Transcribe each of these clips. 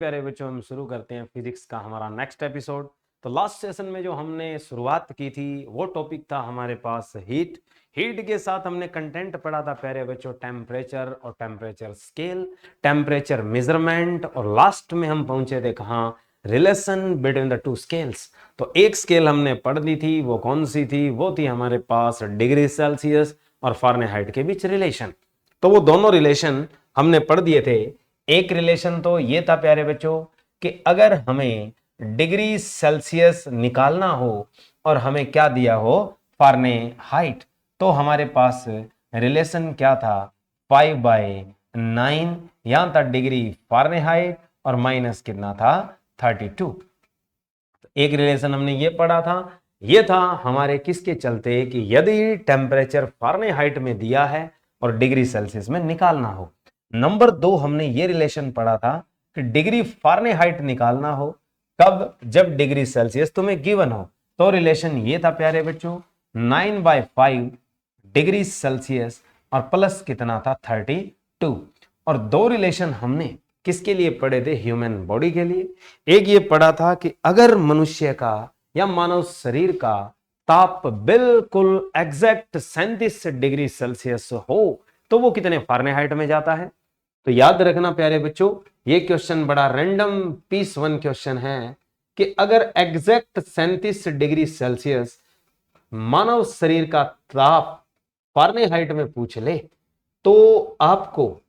प्यारे बच्चों, हम शुरू करते हैं फिजिक्स का हमारा नेक्स्ट एपिसोड। तो लास्ट सेशन में जो हमने शुरुआत की थी वो टॉपिक था हमारे पास हीट। हीट के साथ हमने कंटेंट पढ़ा था प्यारे बच्चों टेम्परेचर और टेम्परेचर स्केल, टेम्परेचर मेजरमेंट, और लास्ट में हम पहुंचे थे कहाँ, relation between the two scales. तो एक स्केल हमने पढ़ ली थी, वो कौन सी थी? वो थी हमारे पास डिग्री सेल्सियस और फारेनहाइट के बीच रिलेशन। तो वो दोनों रिलेशन हमने पढ़ दिए थे। एक रिलेशन तो ये था प्यारे बच्चों कि अगर हमें डिग्री सेल्सियस निकालना हो और हमें क्या दिया हो, फारेनहाइट, तो हमारे पास रिलेशन क्या था, 5/9, यहां था डिग्री फारेनहाइट और माइनस कितना था, 32। एक रिलेशन हमने ये पढ़ा था, ये था हमारे किसके चलते कि यदि टेम्परेचर फारेनहाइट में दिया है और डिग्री सेल्सियस में निकालना हो। नंबर 2 हमने ये रिलेशन पढ़ा था कि डिग्री फारेनहाइट निकालना हो कब, जब डिग्री सेल्सियस तुम्हें गिवन हो। तो रिलेशन ये था प्यारे बच्चों, 9/5 डिग्री सेल्सियस और प्लस कितना था, 32। और दो रिलेशन हमने किसके लिए पढ़े थे, ह्यूमन बॉडी के लिए। एक ये पढ़ा था कि अगर मनुष्य का या मानव शरीर का ताप बिल्कुल एग्जैक्ट 37 डिग्री सेल्सियस हो तो वो कितने फारेनहाइट में जाता है। तो याद रखना प्यारे बच्चों, ये क्वेश्चन बड़ा रैंडम पीस वन क्वेश्चन है कि अगर एग्जैक्ट 37 डिग्री सेल्सियस मानव शरीर का ताप फारेनहाइट में पूछ ले तो आपको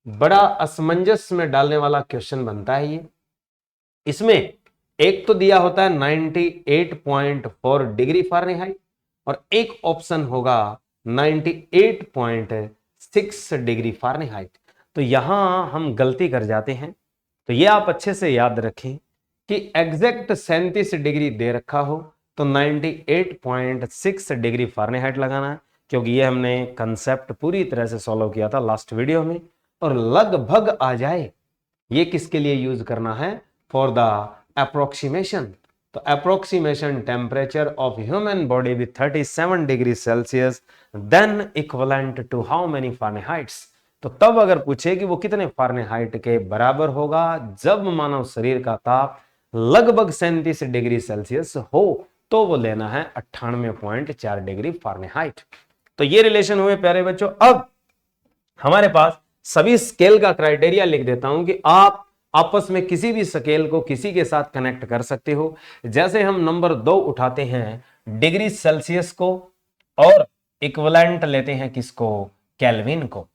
बड़ा असमंजस में डालने वाला क्वेश्चन बनता है ये। इसमें एक तो दिया होता है 98.4 डिग्री फारेनहाइट और एक ऑप्शन होगा 98.6 डिग्री फारेनहाइट। तो यहां हम गलती कर जाते हैं। तो ये आप अच्छे से याद रखें कि एग्जैक्ट 37 डिग्री दे रखा हो तो 98.6 डिग्री फारेनहाइट लगाना है, क्योंकि ये हमने कंसेप्ट पूरी तरह से सॉल्व किया था लास्ट वीडियो में। और लगभग आ जाए, ये किसके लिए यूज करना है, फॉर द अप्रोक्सीमेशन। तो approximation temperature of human body with 37 degree Celsius then equivalent to how many Fahrenheits. तो तब अगर पूछे कि वो कितने फारेनहाइट के बराबर होगा जब मानव शरीर का ताप लगभग 37 डिग्री सेल्सियस हो, तो वो लेना है 98.4 डिग्री फारेनहाइट। तो ये रिलेशन हुए प्यारे बच्चों। अब हमारे पास सभी स्केल का क्राइटेरिया लिख देता हूं कि आप आपस में किसी भी स्केल को किसी के साथ कनेक्ट कर सकते हो। जैसे हम नंबर 2 उठाते हैं डिग्री सेल्सियस को और इक्विवेलेंट लेते हैं किसको, केल्विन को,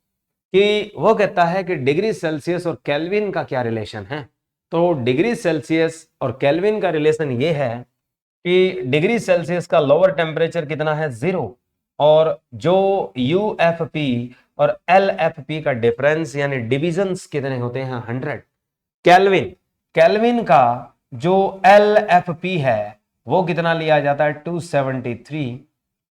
कि वो कहता है कि डिग्री सेल्सियस और केल्विन का क्या रिलेशन है। तो डिग्री सेल्सियस और केल्विन का रिलेशन ये है कि डिग्री सेल्सियस का लोअर टेम्परेचर कितना है, 0, और जो यूएफपी और एलएफपी का डिफरेंस यानी डिविजन्स कितने होते हैं, 100। केल्विन केल्विन का जो एलएफपी है वो कितना लिया जाता है, 273,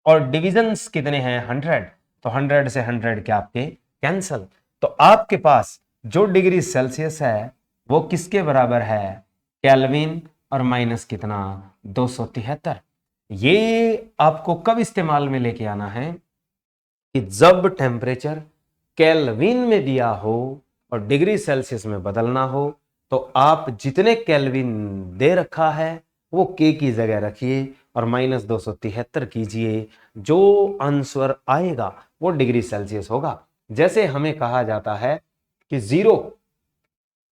और डिविजन्स कितने हैं, 100। तो 100 से 100 क्या आपके कैंसल। तो आपके पास जो डिग्री सेल्सियस है वो किसके बराबर है, केल्विन और माइनस कितना, 273। ये आपको कब इस्तेमाल में लेके आना है कि जब टेम्परेचर केल्विन में दिया हो और डिग्री सेल्सियस में बदलना हो तो आप जितने केल्विन दे रखा है वो के की जगह रखिए और -273 कीजिए। जो आंसर आएगा वो डिग्री सेल्सियस होगा। जैसे हमें कहा जाता है कि 0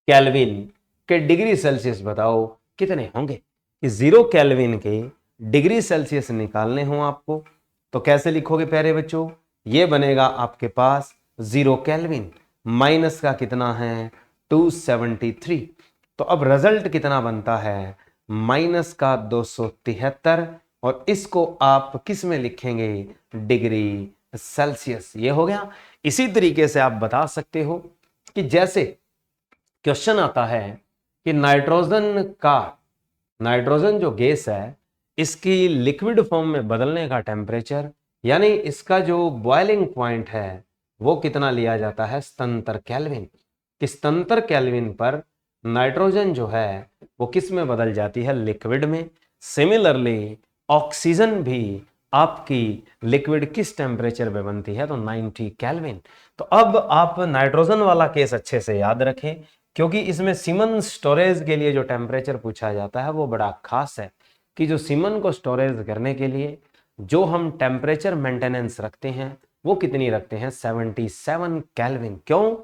केल्विन के डिग्री सेल्सियस बताओ कितने होंगे, कि 0 केल्विन के डिग्री सेल्सियस निकालने हो आपको तो कैसे लिखोगे प्यारे बच्चों, ये बनेगा आपके पास 0 केल्विन माइनस का कितना है, 273। तो अब रिजल्ट कितना बनता है, माइनस का 273, और इसको आप किस में लिखेंगे, डिग्री सेल्सियस। ये हो गया। इसी तरीके से आप बता सकते हो कि जैसे क्वेश्चन आता है कि नाइट्रोजन जो गैस है इसकी लिक्विड फॉर्म में बदलने का टेम्परेचर यानी इसका जो बॉइलिंग पॉइंट है वो कितना लिया जाता है, 77 केल्विन। कि 77 केल्विन पर नाइट्रोजन जो है वो किस में बदल जाती है, लिक्विड में। सिमिलरली ऑक्सीजन भी आपकी लिक्विड किस टेम्परेचर पे बनती है, तो 90 केल्विन। तो अब आप नाइट्रोजन वाला केस अच्छे से याद रखें क्योंकि इसमें सीमन स्टोरेज के लिए जो टेम्परेचर पूछा जाता है वो बड़ा खास है कि जो सीमन को स्टोरेज करने के लिए जो हम टेम्परेचर मेंटेनेंस रखते हैं वो कितनी रखते हैं, 77 केल्विन। क्यों?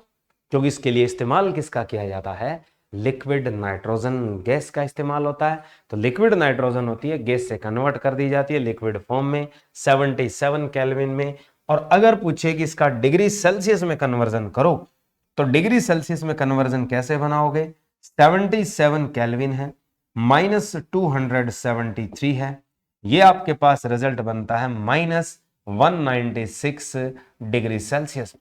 क्योंकि इसके लिए इस्तेमाल किसका किया जाता है, लिक्विड नाइट्रोजन गैस का इस्तेमाल होता है। तो लिक्विड नाइट्रोजन होती है, गैस से कन्वर्ट कर दी जाती है लिक्विड फॉर्म में 77 केल्विन में। और अगर पूछे कि इसका डिग्री सेल्सियस में कन्वर्जन करो तो डिग्री सेल्सियस में कन्वर्जन कैसे बनाओगे, 77 केल्विन है -273 है, ये आपके पास रिजल्ट बनता है -196 डिग्री सेल्सियस।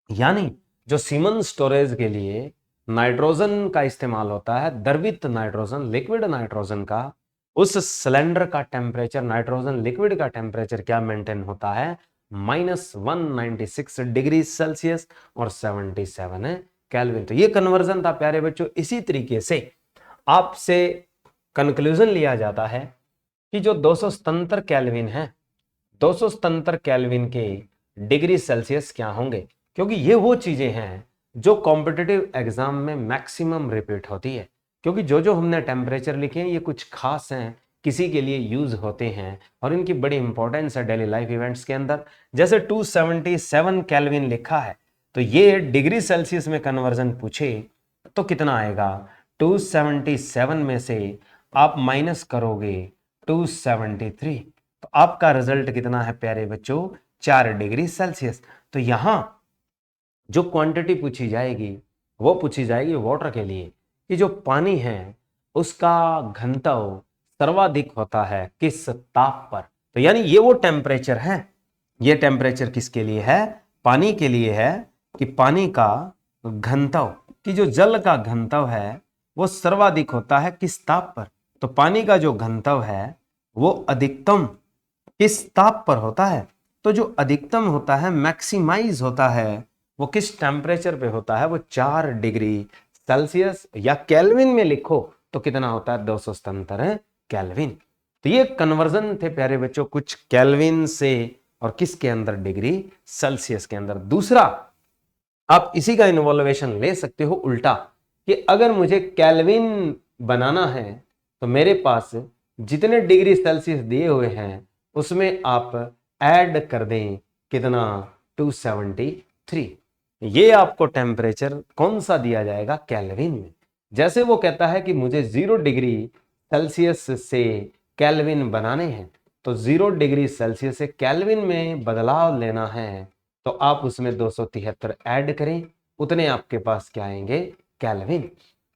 यानी जो सीमन स्टोरेज के लिए नाइट्रोजन का इस्तेमाल होता है, द्रवित नाइट्रोजन, लिक्विड नाइट्रोजन का, उस सिलेंडर का टेम्परेचर, नाइट्रोजन लिक्विड का टेम्परेचर क्या मेंटेन होता है, -196 डिग्री सेल्सियस और 77 केल्विन। तो ये कन्वर्जन था प्यारे बच्चों। इसी तरीके से आपसे कंक्लूजन लिया जाता है कि जो 277 केल्विन है, 277 केल्विन के डिग्री सेल्सियस क्या होंगे, क्योंकि ये वो चीजें हैं जो कॉम्पिटिटिव एग्जाम में मैक्सिमम रिपीट होती है। क्योंकि जो जो हमने टेम्परेचर लिखे हैं ये कुछ खास हैं, किसी के लिए यूज होते हैं और इनकी बड़ी इंपॉर्टेंस है डेली लाइफ इवेंट्स के अंदर। जैसे 277 केल्विन लिखा है तो ये डिग्री सेल्सियस में कन्वर्जन पूछे तो कितना आएगा, 277 में से आप माइनस करोगे 273 तो आपका रिजल्ट कितना है प्यारे बच्चों, 4 डिग्री सेल्सियस। तो यहां जो क्वांटिटी पूछी जाएगी वो पूछी जाएगी वाटर के लिए कि जो पानी है उसका घनत्व सर्वाधिक होता है किस ताप पर। तो यानी ये वो टेम्परेचर है, ये टेम्परेचर किसके लिए है, पानी के लिए है कि पानी का घनत्व, कि जो जल का घनत्व है वो सर्वाधिक होता है किस ताप पर। तो पानी का जो घनत्व है वो अधिकतम किस ताप पर होता है, तो जो अधिकतम होता है, मैक्सिमाइज होता है, वो किस टेम्परेचर पे होता है, वो 4 डिग्री सेल्सियस, या केल्विन में लिखो तो कितना होता है, 277 केल्विन। तो ये कन्वर्जन थे प्यारे बच्चों कुछ केल्विन से और किसके अंदर, डिग्री सेल्सियस के अंदर। दूसरा आप इसी का इन्वॉल्वेशन ले सकते हो उल्टा, कि अगर मुझे केल्विन बनाना है तो मेरे पास जितने डिग्री सेल्सियस दिए हुए हैं उसमें आप ऐड कर दें कितना, 273। ये आपको टेम्परेचर कौन सा दिया जाएगा, केल्विन में। जैसे वो कहता है कि मुझे 0 डिग्री सेल्सियस से केल्विन बनाने हैं तो 0 डिग्री सेल्सियस से केल्विन में बदलाव लेना है तो आप उसमें 273 ऐड करें, उतने आपके पास क्या आएंगे, केल्विन।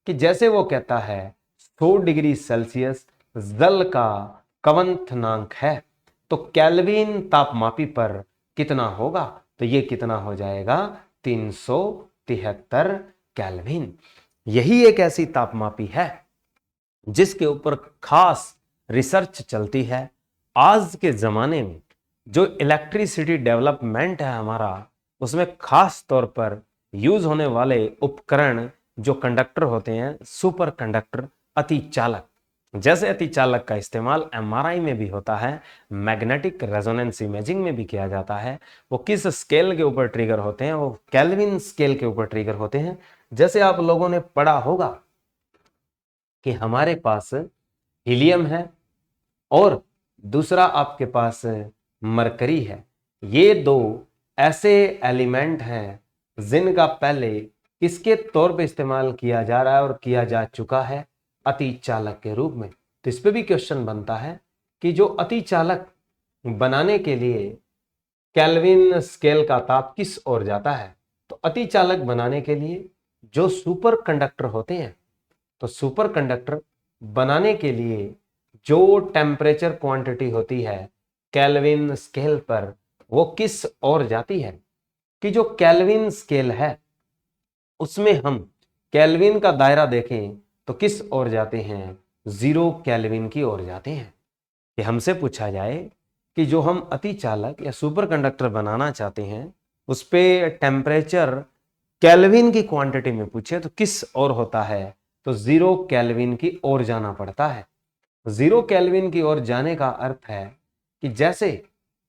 कि जैसे वो कहता है 100 डिग्री सेल्सियस जल का क्वथनांक है तो केल्विन तापमापी पर कितना होगा, तो ये कितना हो जाएगा, 373 केल्विन। यही एक ऐसी तापमापी है जिसके ऊपर खास रिसर्च चलती है। आज के जमाने में जो इलेक्ट्रिसिटी डेवलपमेंट है हमारा, उसमें खास तौर पर यूज होने वाले उपकरण जो कंडक्टर होते हैं, सुपर कंडक्टर, अतिचालक। जैसे अतिचालक का इस्तेमाल एमआरआई में भी होता है, मैग्नेटिक रेजोनेंस इमेजिंग में भी किया जाता है। वो किस स्केल के ऊपर ट्रिगर होते हैं, वो केल्विन स्केल के ऊपर ट्रिगर होते हैं। जैसे आप लोगों ने पढ़ा होगा कि हमारे पास हीलियम है और दूसरा आपके पास मरकरी है। ये दो ऐसे एलिमेंट हैं जिनका पहले किसके तौर पे इस्तेमाल किया जा रहा है और किया जा चुका है, अतिचालक के रूप में। तो इस पे भी क्वेश्चन बनता है कि जो अतिचालक बनाने के लिए केल्विन स्केल का ताप किस ओर जाता है, तो अतिचालक बनाने के लिए जो सुपर कंडक्टर होते हैं, तो सुपर कंडक्टर बनाने के लिए जो टेम्परेचर क्वांटिटी होती है केल्विन स्केल पर, वो किस ओर जाती है, कि जो केल्विन स्केल है उसमें हम केल्विन का दायरा देखें तो किस ओर जाते हैं, 0 केल्विन की ओर जाते हैं। कि हमसे पूछा जाए कि जो हम अतिचालक या सुपर कंडक्टर बनाना चाहते हैं उस पे टेम्परेचर केल्विन की क्वांटिटी में पूछे तो किस ओर होता है, तो 0 केल्विन की ओर जाना पड़ता है। 0 केल्विन की ओर जाने का अर्थ है कि जैसे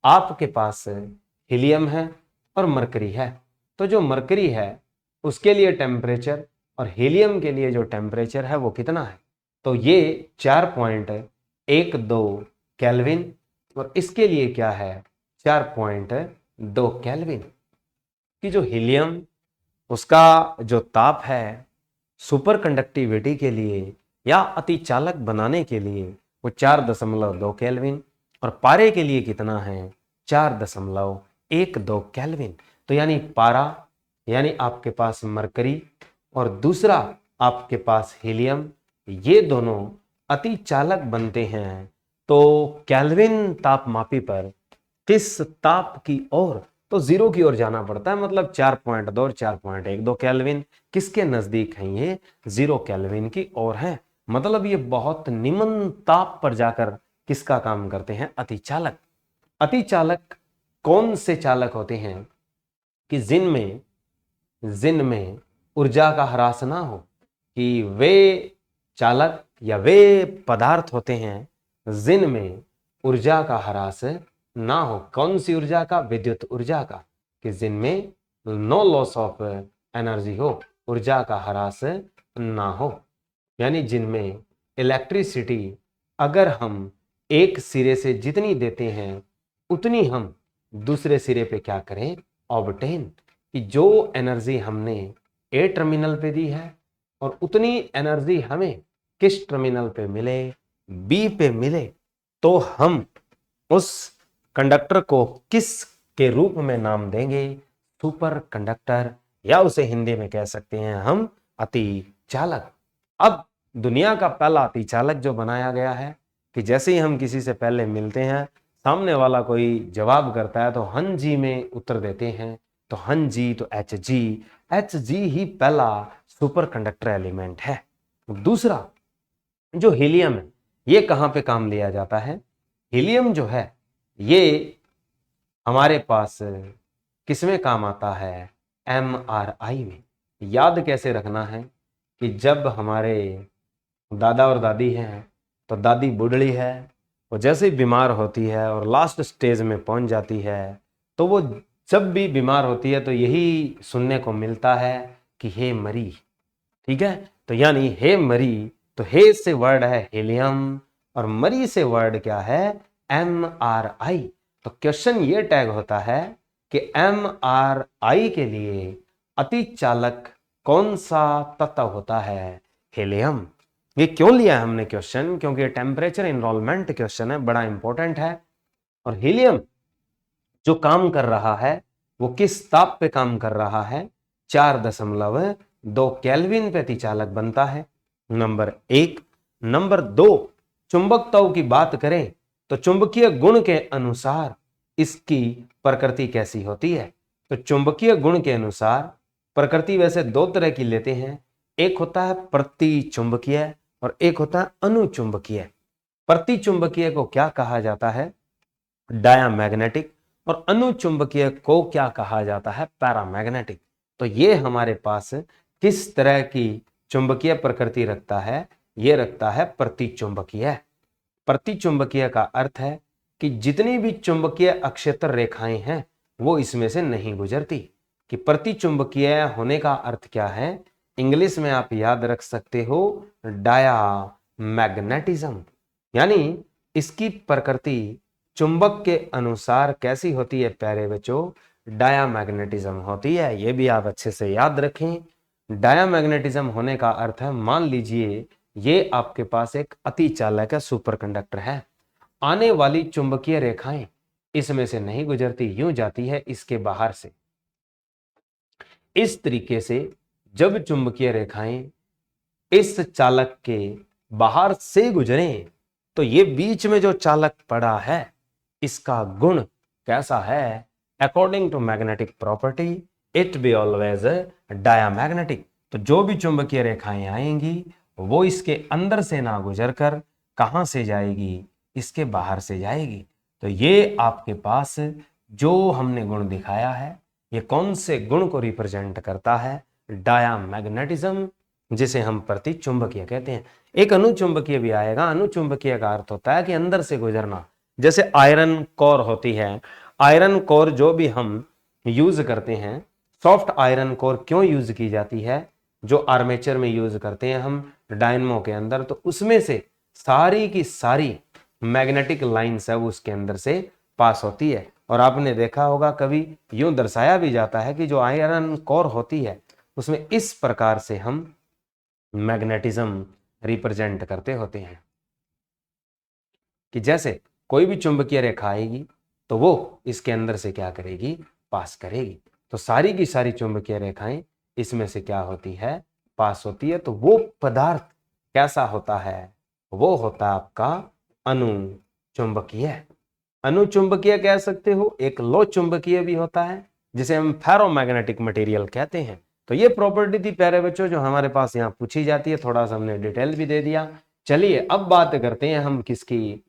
आपके पास हीलियम है और मरकरी है, तो जो मरकरी है उसके लिए टेम्परेचर और हीलियम के लिए जो टेम्परेचर है वो कितना है, तो ये 4.12 केल्विन, और इसके लिए क्या है 4.2 केल्विन। कि जो हीलियम उसका जो ताप है सुपर कंडक्टिविटी के लिए या अति चालक बनाने के लिए वो 4.2 केल्विन, और पारे के लिए कितना है 4.12 केल्विन। तो यानी पारा यानी आपके पास मरकरी और दूसरा आपके पास हीलियम, ये दोनों अति चालक बनते हैं। तो केल्विन तापमापी पर किस ताप की ओर, तो जीरो की ओर जाना पड़ता है, मतलब 4.2 और 4.12 केल्विन किसके नजदीक हैं, ये 0 केल्विन की ओर है। मतलब ये बहुत निम्न ताप पर जाकर किसका काम करते हैं, अतिचालक। अतिचालक कौन से चालक होते हैं कि जिनमें ऊर्जा का ह्रास ना हो, कि वे चालक या वे पदार्थ होते हैं जिनमें ऊर्जा का ह्रास ना हो। कौन सी ऊर्जा का, विद्युत ऊर्जा का, कि जिनमें नो लॉस ऑफ एनर्जी हो, ऊर्जा का ह्रास ना हो। यानी जिनमें इलेक्ट्रिसिटी अगर हम एक सिरे से जितनी देते हैं उतनी हम दूसरे सिरे पे क्या करें, ऑब्टेन, कि जो एनर्जी हमने ए टर्मिनल पे दी है और उतनी एनर्जी हमें किस टर्मिनल पे मिले, बी पे मिले, तो हम उस कंडक्टर को किस के रूप में नाम देंगे, सुपर कंडक्टर, या उसे हिंदी में कह सकते हैं हम अति चालक। अब दुनिया का पहला अति चालक जो बनाया गया है कि जैसे ही हम किसी से पहले मिलते हैं, सामने वाला कोई जवाब करता है तो हन जी में उत्तर देते हैं, तो हन जी, तो एच जी ही पहला सुपर कंडक्टर एलिमेंट है। दूसरा जो हीलियम है, ये कहां पे काम लिया जाता है, हीलियम जो है ये हमारे पास किसमें काम आता है, MRI में। याद कैसे रखना है कि जब हमारे दादा और दादी हैं, तो दादी बुढ़ड़ी है, वो जैसे ही बीमार होती है और लास्ट स्टेज में पहुंच जाती है, तो वो जब भी बीमार होती है तो यही सुनने को मिलता है कि हे मरी। ठीक है, तो यानी हे मरी, तो हे से वर्ड है हीलियम और मरी से वर्ड क्या है, MRI। तो क्वेश्चन ये टैग होता है कि MRI के लिए अति चालक कौन सा तत्व होता है, हीलियम। ये क्यों लिया है हमने क्वेश्चन, क्योंकि टेम्परेचर इनरोलमेंट क्वेश्चन है, बड़ा इंपॉर्टेंट है। और हीलियम जो काम कर रहा है वो किस ताप पे काम कर रहा है, 4.2 केल्विन पे अतिचालक बनता है, नंबर 1। नंबर 2, चुंबकत्व की बात करें तो चुंबकीय गुण के अनुसार इसकी प्रकृति कैसी होती है, तो चुंबकीय गुण के अनुसार प्रकृति वैसे दो तरह की लेते हैं, एक होता है प्रति चुंबकीय और एक होता है अनुचुंबकीय। प्रति चुंबकीय को क्या कहा जाता है, डायामैग्नेटिक, और अनुचुंबकीय को क्या कहा जाता है, पैरामैग्नेटिक। तो ये हमारे पास किस तरह की चुंबकीय प्रकृति रखता है, ये रखता है प्रतिचुंबकीय। प्रतिचुंबकीय का अर्थ है कि जितनी भी चुंबकीय अक्षेत्र रेखाएं हैं वो इसमें से नहीं गुजरती। कि प्रतिचुंबकीय होने का अर्थ क्या है, इंग्लिश में आप याद रख सकते हो डायामैग्नेटिज्म। यानी इसकी प्रकृति चुंबक के अनुसार कैसी होती है प्यारे बच्चों, डायामैग्नेटिज्म होती है। ये भी आप अच्छे से याद रखें। डायामैग्नेटिज्म होने का अर्थ है, मान लीजिए ये आपके पास एक अति चालक है, सुपर कंडक्टर है, आने वाली चुंबकीय रेखाएं इसमें से नहीं गुजरती, यूं जाती है इसके बाहर से। इस तरीके से जब चुंबकीय रेखाएं इस चालक के बाहर से गुजरे तो ये बीच में जो चालक पड़ा है इसका गुण कैसा है, according to magnetic property it be always diamagnetic. तो जो भी चुंबकीय रेखाएं आएंगी वो इसके अंदर से ना गुजरकर कहां से जाएगी, इसके बाहर से जाएगी। तो ये आपके पास जो हमने गुण दिखाया है ये कौन से गुण को रिप्रेजेंट करता है, डायामैग्नेटिज्म, जिसे हम प्रतिचुंबकीय कहते हैं। एक अनुचुंबकीय भी आएगा, अनुचुंबकीय का अर्थ होता है कि अंदर से गुजरना। जैसे आयरन कोर होती है, आयरन कोर जो भी हम यूज करते हैं, सॉफ्ट आयरन कोर क्यों यूज की जाती है, जो आर्मेचर में यूज करते हैं हम डायनमो के अंदर, तो उसमें से सारी की सारी मैग्नेटिक लाइंस है वो उसके अंदर से पास होती है। और आपने देखा होगा कभी यूं दर्शाया भी जाता है कि जो आयरन कोर होती है उसमें इस प्रकार से हम मैग्नेटिज्म रिप्रेजेंट करते होते हैं कि जैसे कोई भी चुंबकीय रेखा आएगी तो वो इसके अंदर से क्या करेगी, पास करेगी। तो सारी की सारी चुंबकीय रेखाएं इसमें से क्या होती है, पास होती है। तो वो पदार्थ कैसा होता है, वो होता है आपका अनुचुंबकीय। अनुचुंबकीय कह सकते हो, एक लो चुंबकीय भी होता है जिसे हम फेरोमैग्नेटिक मटेरियल कहते हैं। तो ये प्रॉपर्टी थी प्यारे बच्चों जो हमारे पास यहाँ पूछी जाती है, थोड़ा सा हमने डिटेल भी दे दिया। चलिए अब बात करते हैं हम किसकी,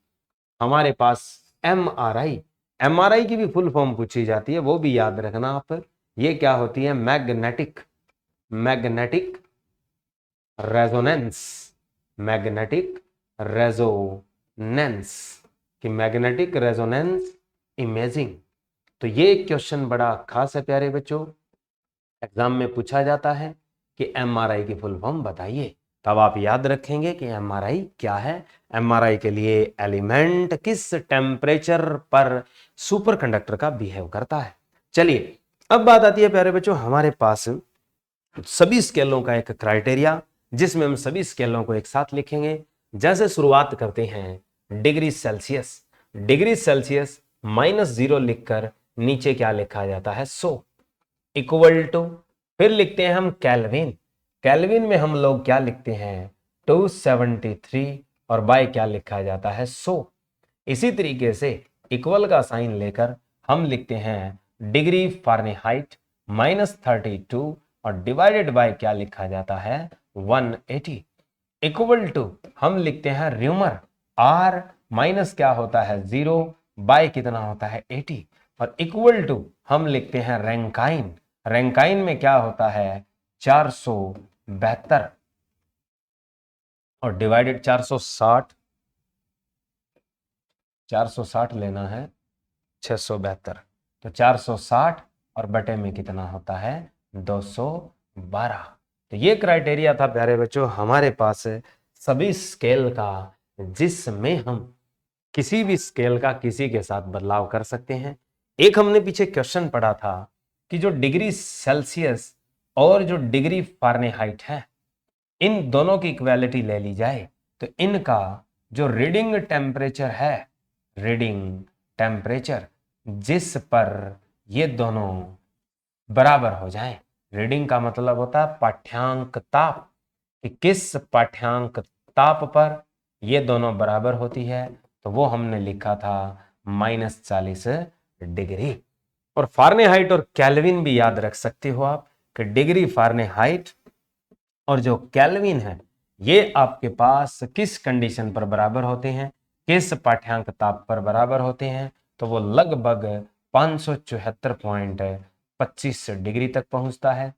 हमारे पास एमआरआई। एमआरआई की भी फुल फॉर्म पूछी जाती है, वो भी याद रखना आप। ये क्या होती है, मैग्नेटिक रेजोनेंस, मैग्नेटिक रेजोनेंस कि मैग्नेटिक रेजोनेंस इमेजिंग। तो ये क्वेश्चन बड़ा खास है प्यारे बच्चों, एग्जाम में पूछा जाता है कि एमआरआई की फुल फॉर्म बताइए। तब आप याद रखेंगे कि एमआरआई क्या है। एमआरआई के लिए एलिमेंट किस टेम्परेचर पर सुपर कंडक्टर का बिहेव करता है। चलिए अब बात आती है प्यारे बच्चों हमारे पास सभी स्केलों का एक क्राइटेरिया, जिसमें हम सभी स्केलों को एक साथ लिखेंगे। जैसे शुरुआत करते हैं डिग्री सेल्सियस, डिग्री सेल्सियस -0 लिखकर नीचे क्या लिखा जाता है, 100 इक्वल टू, फिर लिखते हैं हम केल्विन, केल्विन में हम लोग क्या लिखते हैं 273 और बाय क्या लिखा जाता है 100। इसी तरीके से इक्वल का साइन लेकर हम लिखते हैं डिग्री फारेनहाइट -32 और डिवाइडेड बाय क्या लिखा जाता है 180 इक्वल टू हम लिखते हैं र्यूमर, आर माइनस क्या होता है 0 बाय कितना होता है 80 और इक्वल टू हम लिखते हैं रैंकाइन, रैंकाइन में क्या होता है 472 और डिवाइडेड 460 लेना है 672, तो 460 और बटे में कितना होता है 212। तो ये क्राइटेरिया था प्यारे बच्चों हमारे पास सभी स्केल का, जिसमें हम किसी भी स्केल का किसी के साथ बदलाव कर सकते हैं। एक हमने पीछे क्वेश्चन पढ़ा था कि जो डिग्री सेल्सियस और जो डिग्री फारेनहाइट है इन दोनों की इक्वालिटी ले ली जाए तो इनका जो रीडिंग टेम्परेचर है, रीडिंग टेम्परेचर जिस पर ये दोनों बराबर हो जाएं, रीडिंग का मतलब होता है पाठ्यांक ताप, कि किस पाठ्यांक ताप पर ये दोनों बराबर होती है, तो वो हमने लिखा था -40 डिग्री। और फारेनहाइट और केल्विन भी याद रख सकते हो आप कि डिग्री फारेनहाइट और जो केल्विन है ये आपके पास किस कंडीशन पर बराबर होते हैं, किस पाठ्यांक ताप पर बराबर होते हैं, तो वो लगभग 574.25 डिग्री तक पहुंचता है।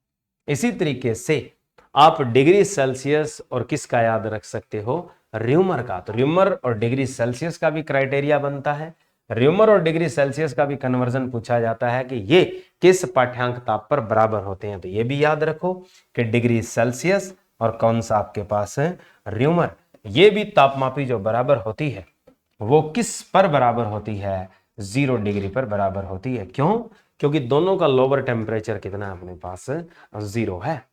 इसी तरीके से आप डिग्री सेल्सियस और किसका याद रख सकते हो, र्यूमर का। तो र्यूमर और डिग्री सेल्सियस का भी क्राइटेरिया बनता है, र्यूमर और डिग्री सेल्सियस का भी कन्वर्जन पूछा जाता है कि ये किस पाठ्यांक ताप पर बराबर होते हैं। तो ये भी याद रखो कि डिग्री सेल्सियस और कौन सा आपके पास है र्यूमर, ये भी तापमापी जो बराबर होती है वो किस पर बराबर होती है, 0 डिग्री पर बराबर होती है। क्यों, क्योंकि दोनों का लोअर टेम्परेचर कितना है अपने पास 0 है।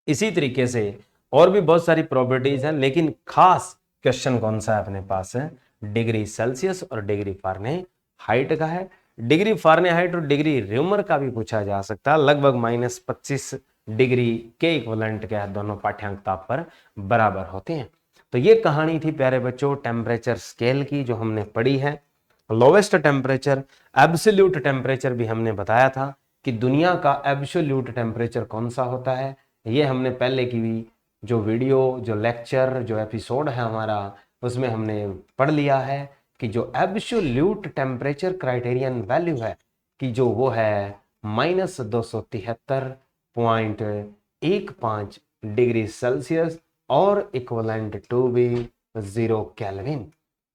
इसी तरीके से और भी बहुत सारी प्रॉपर्टीज हैं, लेकिन खास क्वेश्चन कौन सा है अपने पास है, डिग्री सेल्सियस और डिग्री फारेनहाइट का है। डिग्री फारेनहाइट और डिग्री र्यूमर का भी पूछा जा सकता है, लगभग -25 डिग्री के इक्विवेलेंट के दोनों पाठ्यांक ताप पर बराबर होते हैं। तो ये कहानी थी प्यारे बच्चों टेम्परेचर स्केल की जो हमने पढ़ी है। लोवेस्ट टेम्परेचर, एब्सोल्यूट टेम्परेचर भी हमने बताया था कि दुनिया का एब्सोल्यूट टेम्परेचर कौन सा होता है। ये हमने पहले की भी जो वीडियो, जो लेक्चर, जो एपिसोड है हमारा, उसमें हमने पढ़ लिया है कि जो एब्सोल्यूट टेम्परेचर क्राइटेरियन वैल्यू है कि जो वो है -273.15 डिग्री सेल्सियस और इक्वलेंट टू बी 0 केल्विन।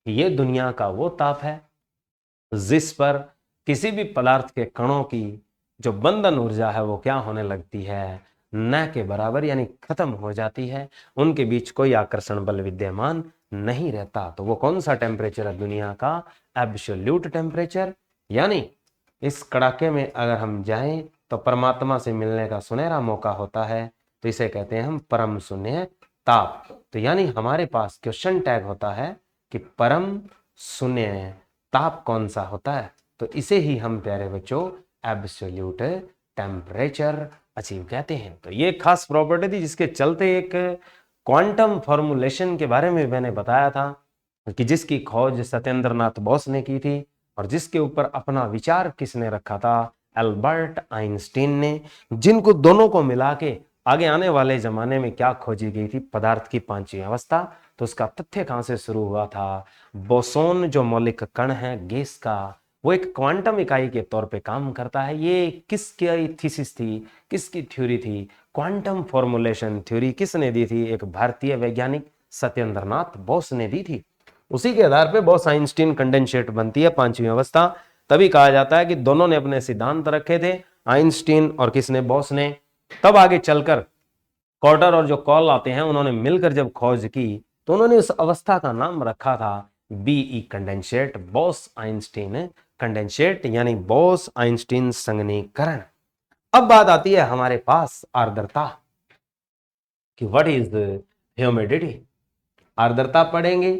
ये दुनिया का वो ताप है जिस पर किसी भी पदार्थ के कणों की जो बंधन ऊर्जा है वो क्या होने लगती है, न के बराबर यानी खत्म हो जाती है, उनके बीच कोई आकर्षण बल विद्यमान नहीं रहता। तो वो कौन सा टेम्परेचर है दुनिया का? Absolute temperature. यानी इस कड़ाके में अगर हम जाएं तो परमात्मा से मिलने का सुनहरा मौका होता है, तो इसे कहते हैं हम परम शून्य ताप। तो यानी हमारे पास क्वेश्चन टैग होता है कि परम शून्य ताप कौन सा होता है, तो इसे ही हम प्यारे बच्चों एब्सोल्यूट टेम्परेचर अचीव कहते हैं। तो ये खास प्रॉपर्टी थी जिसके चलते एक क्वांटम फॉर्मूलेशन के बारे में मैंने बताया था कि जिसकी खोज सत्येंद्र नाथ बोस ने की थी और जिसके ऊपर अपना विचार किसने रखा था? एल्बर्ट आइंस्टीन ने, जिनको दोनों को मिला के आगे आने वाले जमाने में क्या खोजी गई थी? पदार्थ की पांचवी अवस्था। तो उसका तथ्य कहां से शुरू हुआ था? बोसोन जो मौलिक कण है गैस का, वो एक क्वांटम इकाई के तौर पे काम करता है। ये किसकी थीसिस थी, किसकी थ्योरी थी? क्वांटम फॉर्मूलेशन थ्योरी किसने दी थी? एक भारतीय वैज्ञानिक सत्येंद्र नाथ बोस ने दी थी। उसी के आधार पे बोस आइंस्टीन कंडेंसेट बनती है पांचवी अवस्था। तभी कहा जाता है कि दोनों ने अपने सिद्धांत रखे थे, आइंस्टीन और किसने? बोस ने। तब आगे चलकर कॉर्टर और जो कॉल आते हैं, उन्होंने मिलकर जब खोज की तो उन्होंने उस अवस्था का नाम रखा था BE condensate, Bose Einstein condensate, यानी बोस आइंस्टीन संघनीकरण। अब बात आती है हमारे पास आर्द्रता कि व्हाट इज ह्यूमिडिटी। आर्द्रता पढ़ेंगे,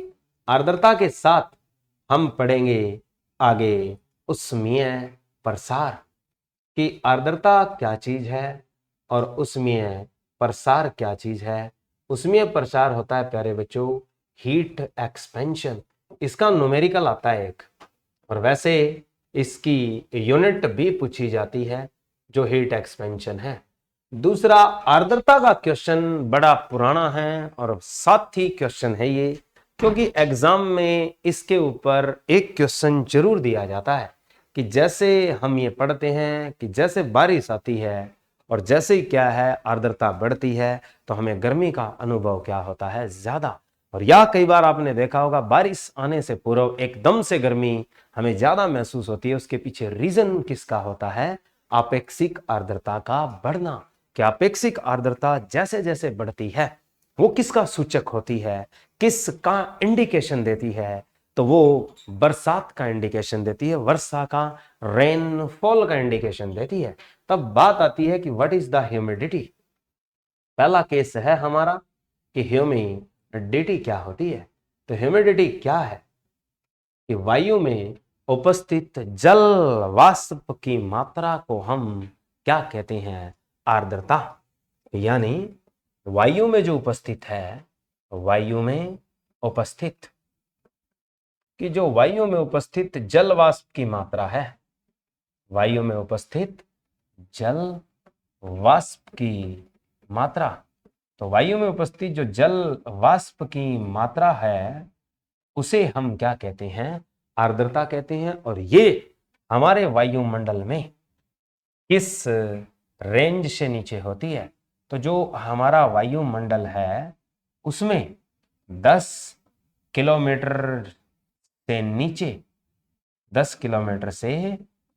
आर्द्रता के साथ हम पढ़ेंगे आगे उष्मीय प्रसार कि आर्द्रता क्या चीज है और उष्मीय प्रसार क्या चीज है। उष्मीय प्रसार होता है प्यारे बच्चों हीट एक्सपेंशन, इसका न्यूमेरिकल आता है एक, और वैसे इसकी यूनिट भी पूछी जाती है जो हीट एक्सपेंशन है। दूसरा, आर्द्रता का क्वेश्चन बड़ा पुराना है और साथ ही क्वेश्चन है ये, क्योंकि एग्जाम में इसके ऊपर एक क्वेश्चन जरूर दिया जाता है कि जैसे हम ये पढ़ते हैं कि जैसे बारिश आती है और जैसे ही क्या है आर्द्रता बढ़ती है तो हमें गर्मी का अनुभव क्या होता है? ज्यादा। और या कई बार आपने देखा होगा बारिश आने से पूर्व एकदम से गर्मी हमें ज्यादा महसूस होती है, उसके पीछे रीजन किसका होता है? आपेक्षिक आर्द्रता का बढ़ना। कि अपेक्षिक आर्द्रता जैसे जैसे बढ़ती है वो किसका सूचक होती है, किसका इंडिकेशन देती है? तो वो बरसात का इंडिकेशन देती है, वर्षा का, रेनफॉल का इंडिकेशन देती है। तब बात आती है कि व्हाट इज द ह्यूमिडिटी। पहला केस है हमारा कि ह्यूमिडिटी क्या होती है। तो ह्यूमिडिटी क्या है कि वायु में उपस्थित जल वाष्प की मात्रा को हम क्या कहते हैं? आर्द्रता। यानी वायु में जो उपस्थित है, वायु में उपस्थित कि जो वायु में उपस्थित जल वाष्प की मात्रा है, वायु में उपस्थित जल वाष्प की मात्रा, तो वायु में उपस्थित जो जल वाष्प की मात्रा है उसे हम क्या कहते हैं? आर्द्रता कहते हैं। और ये हमारे वायुमंडल में किस रेंज से नीचे होती है? तो जो हमारा वायुमंडल है उसमें 10 किलोमीटर से नीचे, 10 किलोमीटर से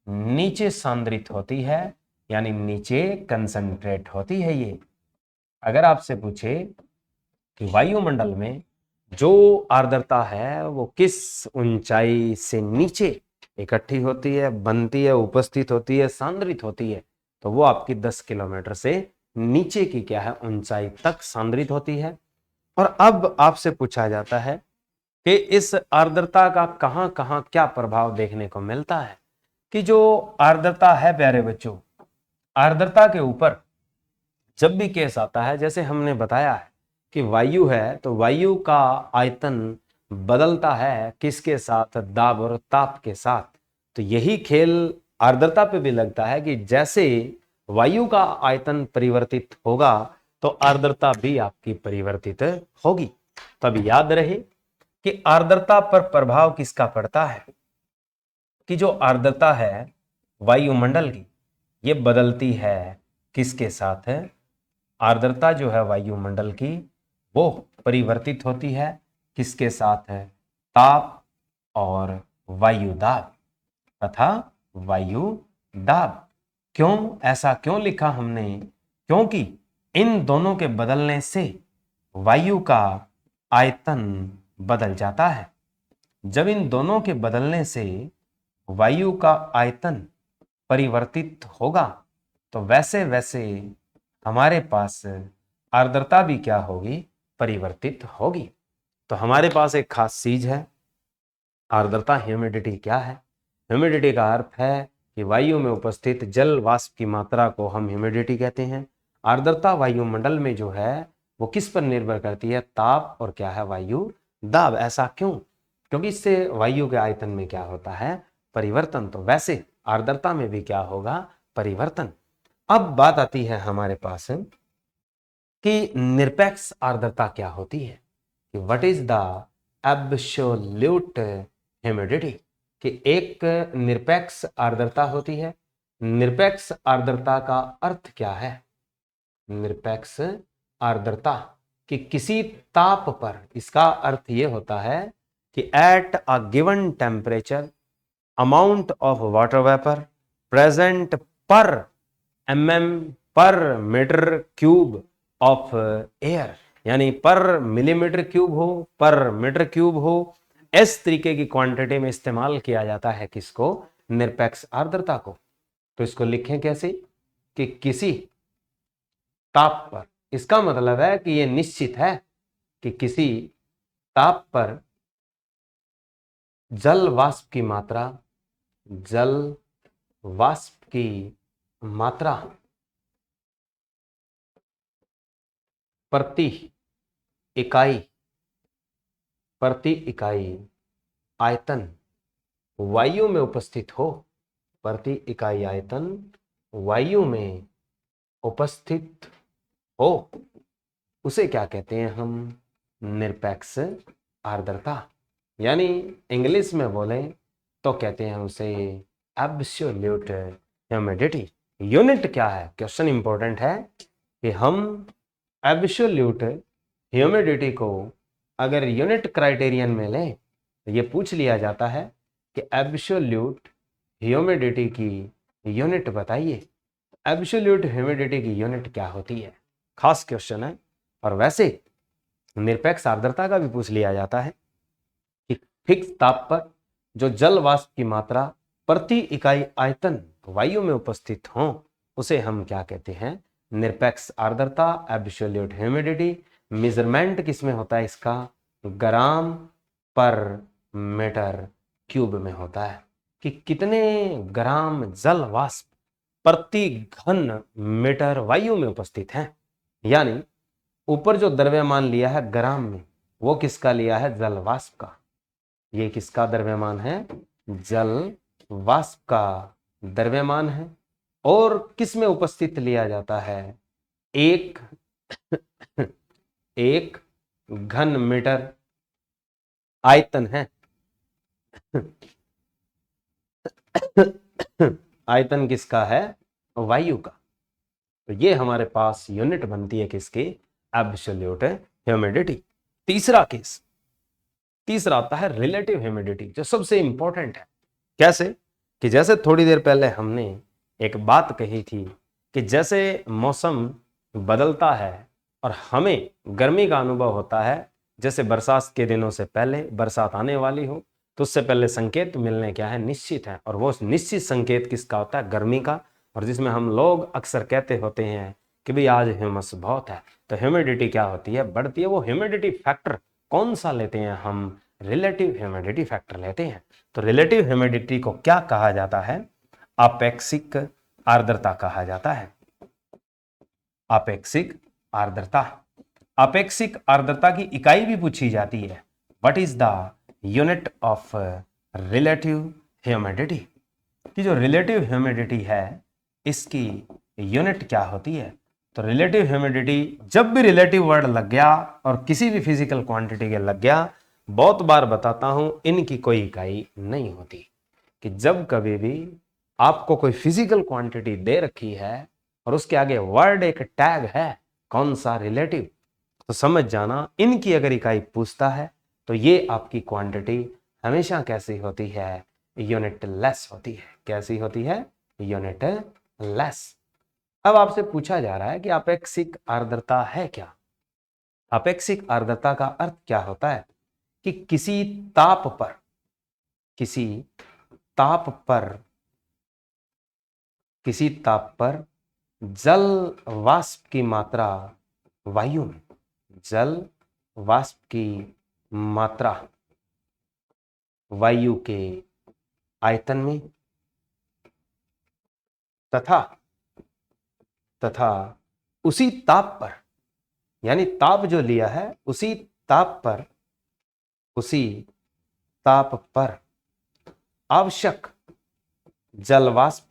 नीचे सांद्रित होती है, यानी नीचे कंसंट्रेट होती है ये। अगर आपसे पूछे कि वायुमंडल में जो आर्द्रता है वो किस ऊंचाई से नीचे इकट्ठी होती है, बनती है, उपस्थित होती है, सांद्रित होती है, तो वो आपकी 10 किलोमीटर से नीचे की क्या है? ऊंचाई तक सांद्रित होती है। और अब आपसे पूछा जाता है कि इस आर्द्रता का कहां कहां क्या प्रभाव देखने को मिलता है? कि जो आर्द्रता है प्यारे बच्चों, आर्द्रता के ऊपर जब भी केस आता है, जैसे हमने बताया है कि वायु है तो वायु का आयतन बदलता है किसके साथ? दाब और ताप के साथ। तो यही खेल आर्द्रता पे भी लगता है कि जैसे वायु का आयतन परिवर्तित होगा तो आर्द्रता भी आपकी परिवर्तित होगी। तब याद रहे कि आर्द्रता पर प्रभाव किसका पड़ता है? कि जो आर्द्रता है वायुमंडल की ये बदलती है किसके साथ है? आर्द्रता जो है वायुमंडल की वो परिवर्तित होती है किसके साथ है? ताप और वायु दाब तथा वायु दाब। क्यों ऐसा क्यों लिखा हमने? क्योंकि इन दोनों के बदलने से वायु का आयतन बदल जाता है। जब इन दोनों के बदलने से वायु का आयतन परिवर्तित होगा तो वैसे वैसे हमारे पास आर्द्रता भी क्या होगी, परिवर्तित होगी। तो हमारे पास एक खास चीज है आर्द्रता। ह्यूमिडिटी क्या है? ह्यूमिडिटी का अर्थ है कि वायु में उपस्थित जल वाष्प की मात्रा को हम ह्यूमिडिटी कहते हैं। आर्द्रता वायुमंडल में जो है वो किस पर निर्भर करती है? ताप और क्या है? वायु दाब। ऐसा क्यों? क्योंकि इससे वायु के आयतन में क्या होता है? परिवर्तन। तो वैसे आर्द्रता में भी क्या होगा? परिवर्तन। अब बात आती है हमारे पास कि निरपेक्ष आर्द्रता क्या होती है, कि what is the absolute humidity, कि एक निरपेक्ष आर्द्रता होती है। निरपेक्ष आर्द्रता का अर्थ क्या है? निरपेक्ष आर्द्रता कि किसी ताप पर, इसका अर्थ यह होता है कि at a given temperature amount of water vapour present पर मीटर क्यूब ऑफ एयर, यानी पर मिलीमीटर क्यूब हो, पर मीटर क्यूब हो, इस तरीके की क्वांटिटी में इस्तेमाल किया जाता है किसको? निरपेक्ष आर्द्रता को। तो इसको लिखें कैसे? कि किसी ताप पर, इसका मतलब है कि यह निश्चित है कि किसी ताप पर जल वाष्प की मात्रा, जल वाष्प की मात्रा प्रति इकाई आयतन वायु में उपस्थित हो, प्रति इकाई आयतन वायु में उपस्थित हो, उसे क्या कहते हैं हम? निरपेक्ष आर्द्रता। यानी इंग्लिश में बोले तो कहते हैं उसे एब्सोल्यूट ह्यूमिडिटी। यूनिट क्या है? क्वेश्चन इंपॉर्टेंट है कि हम एब्सोल्यूट ह्यूमिडिटी को अगर यूनिट क्राइटेरियन में लें तो ये पूछ लिया जाता है कि एब्सोल्यूट ह्यूमिडिटी की यूनिट बताइए। एब्सोल्यूट ह्यूमिडिटी की यूनिट क्या होती है? खास क्वेश्चन है। और वैसे निरपेक्ष आर्द्रता का भी पूछ लिया जाता है कि फिक्स ताप पर जो जल वाष्प की मात्रा प्रति इकाई आयतन वायु में उपस्थित हो, उसे हम क्या कहते हैं? निरपेक्ष आर्द्रता, एब्सोल्यूट ह्यूमिडिटी। मेजरमेंट किसमें होता है इसका? ग्राम पर मीटर क्यूब में होता है, कि कितने ग्राम जल वाष्प प्रति घन मीटर वायु में उपस्थित है। यानी ऊपर जो द्रव्यमान लिया है ग्राम में, वो किसका लिया है? जल वाष्प का। ये किसका द्रव्यमान है? जल वाष्प का द्रव्यमान है। और किस में उपस्थित लिया जाता है? एक घन मीटर आयतन है। आयतन किसका है? वायु का। तो ये हमारे पास यूनिट बनती है किसकी? Absolute humidity. तीसरा आता है रिलेटिव ह्यूमिडिटी, जो सबसे इंपॉर्टेंट है। कैसे? कि जैसे थोड़ी देर पहले हमने एक बात कही थी कि जैसे मौसम बदलता है और हमें गर्मी का अनुभव होता है, जैसे बरसात के दिनों से पहले बरसात आने वाली हो तो उससे पहले संकेत मिलने क्या है? निश्चित है। और वो निश्चित संकेत किसका होता है? गर्मी का। और जिसमें हम लोग अक्सर कहते होते हैं कि भाई आज ह्यूमस बहुत है, तो ह्यूमिडिटी क्या होती है? बढ़ती है। वो ह्यूमिडिटी फैक्टर कौन सा लेते हैं हम? रिलेटिव ह्यूमिडिटी फैक्टर लेते हैं। तो रिलेटिव ह्यूमिडिटी को क्या कहा जाता है? आपेक्षिक आर्द्रता कहा जाता है। आपेक्षिक आर्द्रता। आपेक्षिक आर्द्रता की इकाई भी पूछी जाती है। What is the unit of relative humidity? कि जो रिलेटिव ह्यूमिडिटी है इसकी यूनिट क्या होती है? तो रिलेटिव ह्यूमिडिटी, जब भी रिलेटिव वर्ड लग गया और किसी भी फिजिकल क्वांटिटी के लग गया, बहुत बार बताता हूं, इनकी कोई इकाई नहीं होती। कि जब कभी भी आपको कोई फिजिकल क्वांटिटी दे रखी है और उसके आगे वर्ड एक टैग है, कौन सा? रिलेटिव, तो समझ जाना इनकी अगर इकाई पूछता है तो ये आपकी क्वांटिटी हमेशा कैसी होती है? यूनिट लेस होती है। कैसी होती है? Unit less. अब आपसे पूछा जा रहा है कि आपेक्षिक आर्द्रता है क्या। आपेक्षिक आर्द्रता का अर्थ क्या होता है कि किसी ताप पर, किसी ताप पर, किसी ताप पर जल वाष्प की मात्रा वायु में, जल वाष्प की मात्रा वायु के आयतन में तथा तथा उसी ताप पर, यानी ताप जो लिया है उसी ताप पर, उसी ताप पर आवश्यक जल वाष्प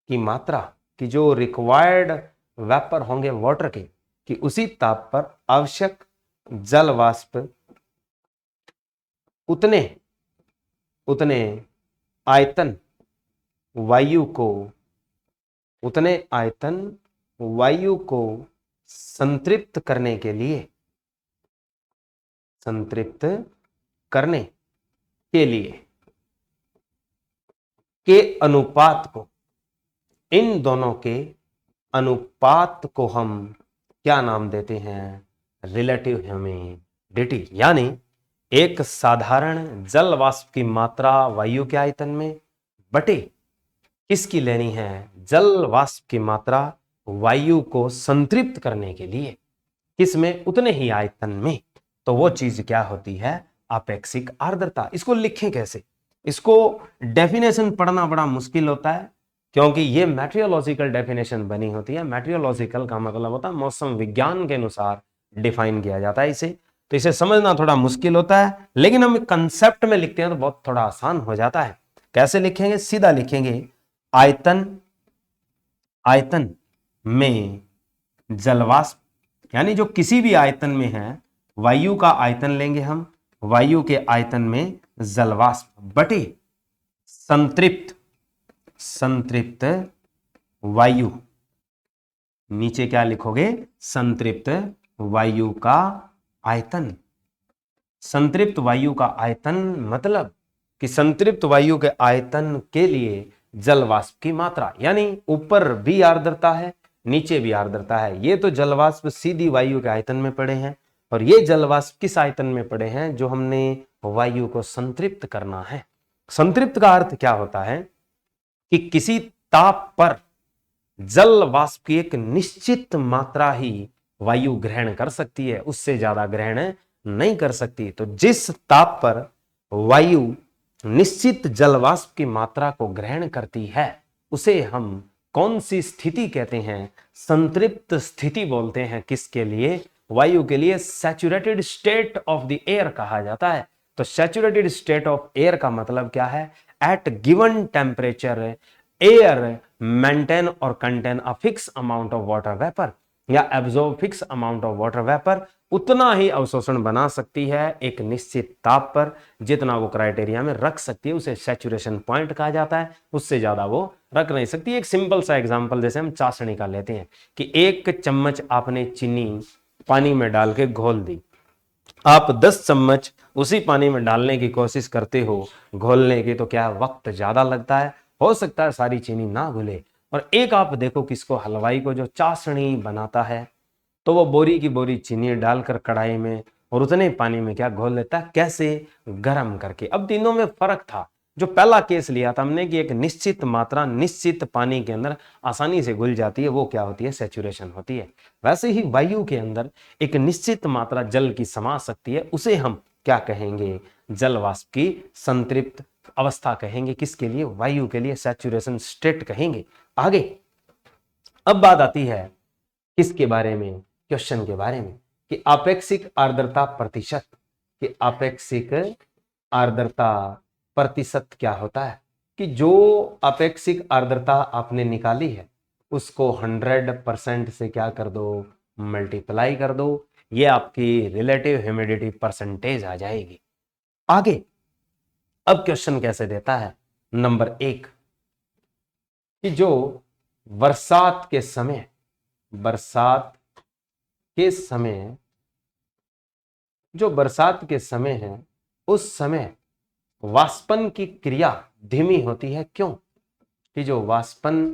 की मात्रा, कि जो रिक्वायर्ड वेपर होंगे वाटर के, कि उसी ताप पर आवश्यक जल वाष्प उतने उतने आयतन वायु को, उतने आयतन वायु को संतृप्त करने के लिए, संतृप्त करने के लिए के अनुपात को, इन दोनों के अनुपात को हम क्या नाम देते हैं, रिलेटिव ह्यूमिडिटी। यानी एक साधारण जल वाष्प की मात्रा वायु के आयतन में बटे किसकी लेनी है, जल वाष्प की मात्रा वायु को संतृप्त करने के लिए किसमें, उतने ही आयतन में, तो वो चीज क्या होती है, आपेक्षिक आर्द्रता। इसको लिखें कैसे, इसको डेफिनेशन पढ़ना बड़ा मुश्किल होता है क्योंकि ये मेट्रियोलॉजिकल डेफिनेशन बनी होती है। मेट्रियोलॉजिकल का मतलब होता है मौसम विज्ञान के अनुसार डिफाइन किया जाता है इसे, तो इसे समझना थोड़ा मुश्किल होता है, लेकिन हम कंसेप्ट में लिखते हैं तो बहुत थोड़ा आसान हो जाता है। कैसे लिखेंगे, सीधा लिखेंगे आयतन, आयतन में जलवाष्प, यानी जो किसी भी आयतन में है, वायु का आयतन लेंगे हम, वायु के आयतन में जलवाष्प बटे संतृप्त, संतृप्त वायु, नीचे क्या लिखोगे, संतृप्त वायु का आयतन। संतृप्त वायु का आयतन मतलब कि संतृप्त वायु के आयतन के लिए जल वाष्प की मात्रा, यानी ऊपर भी आर्द्रता है नीचे भी आर्द्रता है। ये तो जल वाष्प सीधी वायु के आयतन में पड़े हैं और ये जल वाष्प किस आयतन में पड़े हैं, जो हमने वायु को संतृप्त करना है। संतृप्त का अर्थ क्या होता है कि किसी ताप पर जल वाष्प की एक निश्चित मात्रा ही वायु ग्रहण कर सकती है, उससे ज्यादा ग्रहण नहीं कर सकती। तो जिस ताप पर वायु निश्चित जल वाष्प की मात्रा को ग्रहण करती है उसे हम कौन सी स्थिति कहते हैं, संतृप्त स्थिति बोलते हैं। किसके लिए, वायु के लिए saturated state of the air कहा जाता है। तो सैचुरेटेड स्टेट ऑफ एयर का मतलब क्या है, at given temperature air maintain और contain a fix amount of water vapour या absorb fix amount of water vapour, उतना ही अवशोषण बना सकती है एक निश्चित ताप पर जितना वो क्राइटेरिया में रख सकती है, उसे सैचुरेशन पॉइंट कहा जाता है, उससे ज्यादा वो रख नहीं सकती। एक सिंपल सा एग्जांपल जैसे हम चाशनी का लेते हैं कि 1 चम्मच आपने चीनी पानी में डाल के घोल दी, आप 10 चम्मच उसी पानी में डालने की कोशिश करते हो घोलने की, तो क्या वक्त ज्यादा लगता है, हो सकता है सारी चीनी ना घुले। और एक आप देखो किसको, हलवाई को जो चाशनी बनाता है, तो वो बोरी की बोरी चीनी डालकर कढ़ाई में और उतने पानी में क्या घोल लेता है, कैसे, गर्म करके। अब तीनों में फर्क था। जो पहला केस लिया था हमने कि एक निश्चित मात्रा निश्चित पानी के अंदर आसानी से घुल जाती है, वो क्या होती है, सैचुरेशन होती है। वैसे ही वायु के अंदर एक निश्चित मात्रा जल की समा सकती है, उसे हम क्या कहेंगे, जल वाष्प की संतृप्त अवस्था कहेंगे। किसके लिए, वायु के लिए सैचुरेशन स्टेट कहेंगे। आगे अब बात आती है किसके बारे में, क्वेश्चन के बारे में कि आपेक्षिक आर्द्रता प्रतिशत, कि आपेक्षिक आर्द्रता प्रतिशत क्या होता है, कि जो अपेक्षिक आर्द्रता आपने निकाली है उसको 100% से क्या कर दो, मल्टीप्लाई कर दो, ये आपकी रिलेटिव ह्यूमिडिटी परसेंटेज आ जाएगी। आगे अब क्वेश्चन कैसे देता है, नंबर 1 कि जो बरसात के समय, बरसात के समय, जो बरसात के समय है उस समय वाष्पन की क्रिया धीमी होती है। क्यों, कि जो वाष्पन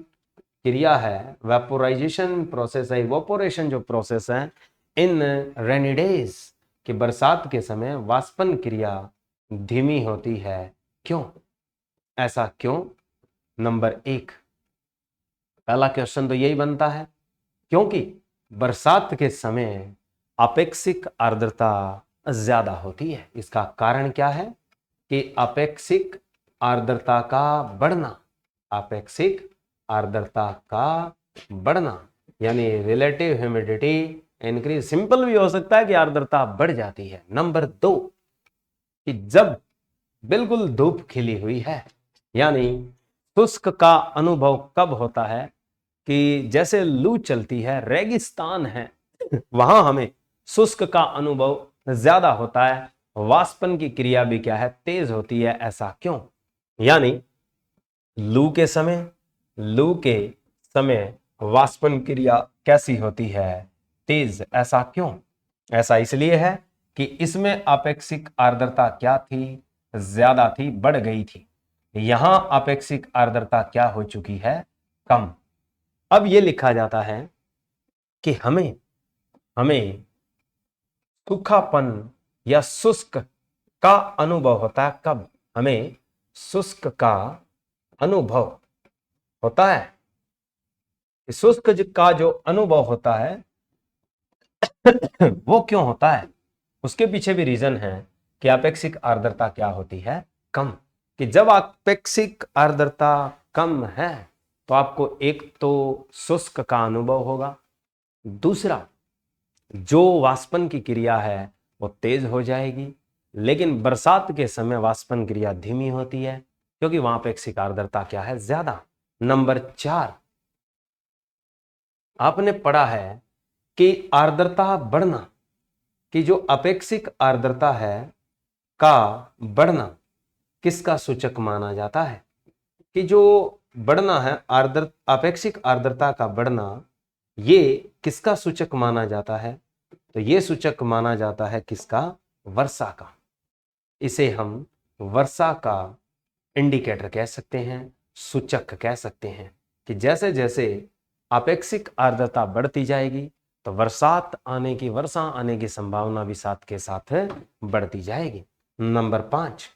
क्रिया है, वेपोराइजेशन प्रोसेस है, इवोपोरेशन जो प्रोसेस है इन रेनी डेज कि बरसात के समय वाष्पन क्रिया धीमी होती है। क्यों? ऐसा क्यों? नंबर 1, पहला क्वेश्चन तो यही बनता है क्योंकि बरसात के समय अपेक्षिक आर्द्रता ज्यादा होती है। इसका कारण क्या है कि अपेक्षिक आर्द्रता का बढ़ना, अपेक्षिक आर्द्रता का बढ़ना यानी रिलेटिव ह्यूमिडिटी इंक्रीज। सिंपल भी हो सकता है कि आर्द्रता बढ़ जाती है। नंबर 2 कि जब बिल्कुल धूप खिली हुई है, यानी शुष्क का अनुभव कब होता है कि जैसे लू चलती है, रेगिस्तान है, वहां हमें शुष्क का अनुभव ज्यादा होता है, वाष्पन की क्रिया भी क्या है, तेज होती है। ऐसा क्यों? यानी लू के समय वाष्पन क्रिया कैसी होती है, तेज। ऐसा क्यों? ऐसा इसलिए है कि इसमें अपेक्षिक आर्द्रता क्या थी, ज्यादा थी, बढ़ गई थी। यहां अपेक्षिक आर्द्रता क्या हो चुकी है, कम। अब यह लिखा जाता है कि हमें सूखापन या शुष्क का अनुभव होता है कब? हमें शुष्क का अनुभव होता है। शुष्क का जो अनुभव होता है वो क्यों होता है? उसके पीछे भी रीजन है कि अपेक्षिक आर्द्रता क्या होती है, कम। कि जब अपेक्षिक आर्द्रता कम है तो आपको एक तो शुष्क का अनुभव होगा, दूसरा जो वाष्पन की क्रिया है वो तेज हो जाएगी। लेकिन बरसात के समय वाष्पन क्रिया धीमी होती है क्योंकि वहां अपेक्षिक आर्द्रता क्या है, ज्यादा। नंबर 4, आपने पढ़ा है कि आर्द्रता बढ़ना, कि जो अपेक्षिक आर्द्रता है का बढ़ना किसका सूचक माना जाता है? कि जो बढ़ना है अपेक्षिक आर्द्रता का बढ़ना, ये किसका सूचक माना जाता है? तो ये सूचक माना जाता है किसका? वर्षा का। इसे हम वर्षा का इंडिकेटर कह सकते हैं, सूचक कह सकते हैं कि जैसे जैसे अपेक्षिक आर्द्रता बढ़ती जाएगी तो वर्षा आने की संभावना भी साथ के साथ बढ़ती जाएगी। नंबर 5,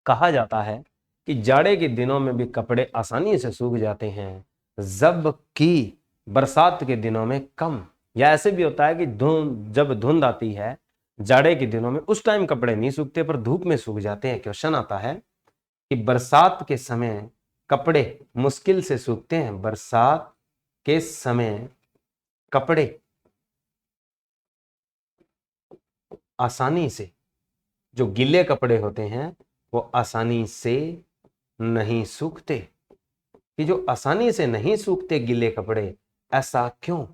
कहा जाता है कि जाड़े के दिनों में भी कपड़े आसानी से सूख जाते हैं, जबकि बरसात के दिनों में कम। या ऐसे भी होता है कि जब धुंध आती है जाड़े के दिनों में, उस टाइम कपड़े नहीं सूखते पर धूप में सूख जाते हैं। क्वेश्चन आता है कि बरसात के समय कपड़े मुश्किल से सूखते हैं, बरसात के समय कपड़े आसानी से, जो गीले कपड़े होते हैं वो आसानी से नहीं सूखते। कि जो आसानी से नहीं सूखते गीले कपड़े, ऐसा क्यों?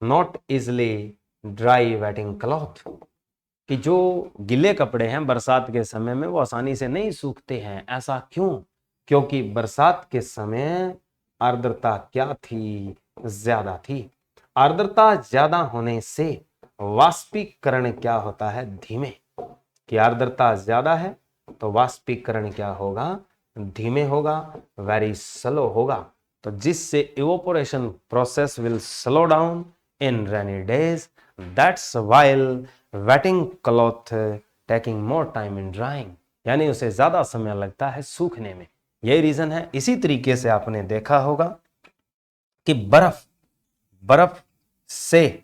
Not easily dry waiting cloth, कि जो गीले कपड़े हैं बरसात के समय में वो आसानी से नहीं सूखते हैं। ऐसा क्यों? क्योंकि बरसात के समय आर्द्रता क्या थी, ज्यादा थी। आर्द्रता ज्यादा होने से वाष्पीकरण क्या होता है, धीमे। कि आर्द्रता ज्यादा है तो वाष्पीकरण क्या होगा, धीमे होगा, वेरी स्लो होगा। तो जिससे evaporation process will slow down in rainy days, that's while waiting cloth taking more time in drawing, यानी उसे ज्यादा समय लगता है सूखने में। यही रीजन है। इसी तरीके से आपने देखा होगा कि बर्फ से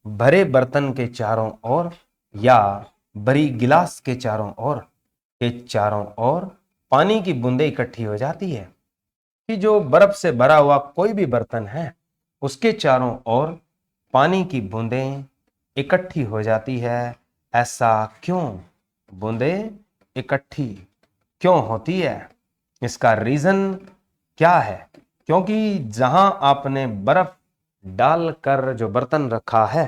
भरे बर्तन के चारों ओर या बड़ी गिलास के चारों ओर पानी की बूंदें इकट्ठी हो जाती है। कि जो बर्फ से भरा हुआ कोई भी बर्तन है उसके चारों ओर पानी की बूंदें इकट्ठी हो जाती है। ऐसा क्यों? बूंदें इकट्ठी क्यों होती है? इसका रीजन क्या है? क्योंकि जहां आपने बर्फ डालकर जो बर्तन रखा है